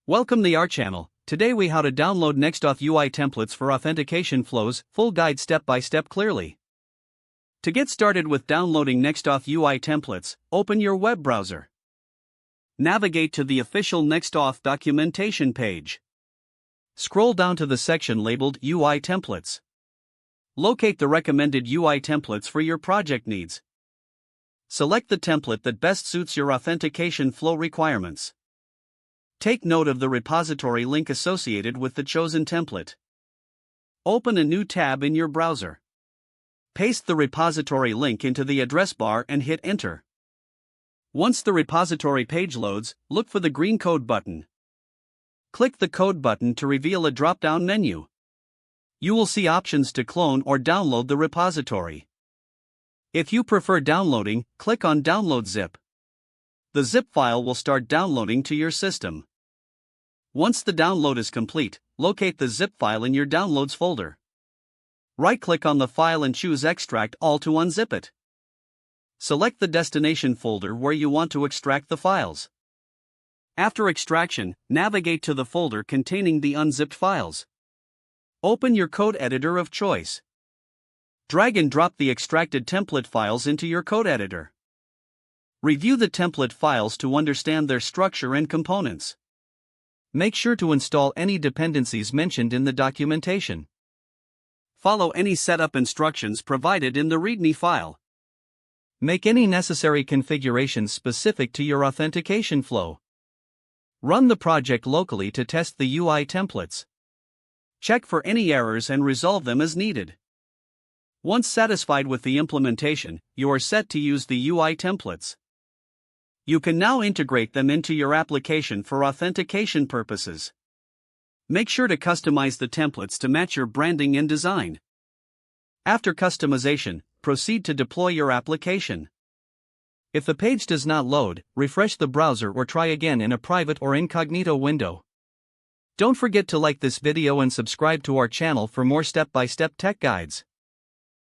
Welcome to our channel. Today we how to download NextAuth UI templates for authentication flows, full guide step by step clearly. To get started with downloading NextAuth UI templates, open your web browser. Navigate to the official NextAuth documentation page. Scroll down to the section labeled UI templates. Locate the recommended UI templates for your project needs. Select the template that best suits your authentication flow requirements. Take note of the repository link associated with the chosen template. Open a new tab in your browser. Paste the repository link into the address bar and hit Enter. Once the repository page loads, look for the green Code button. Click the Code button to reveal a drop-down menu. You will see options to clone or download the repository. If you prefer downloading, click on Download Zip. The zip file will start downloading to your system. Once the download is complete, locate the zip file in your Downloads folder. Right-click on the file and choose Extract All to unzip it. Select the destination folder where you want to extract the files. After extraction, navigate to the folder containing the unzipped files. Open your code editor of choice. Drag and drop the extracted template files into your code editor. Review the template files to understand their structure and components. Make sure to install any dependencies mentioned in the documentation. Follow any setup instructions provided in the README file. Make any necessary configurations specific to your authentication flow. Run the project locally to test the UI templates. Check for any errors and resolve them as needed. Once satisfied with the implementation, you are set to use the UI templates. You can now integrate them into your application for authentication purposes. Make sure to customize the templates to match your branding and design. After customization, proceed to deploy your application. If the page does not load, refresh the browser or try again in a private or incognito window. Don't forget to like this video and subscribe to our channel for more step-by-step tech guides.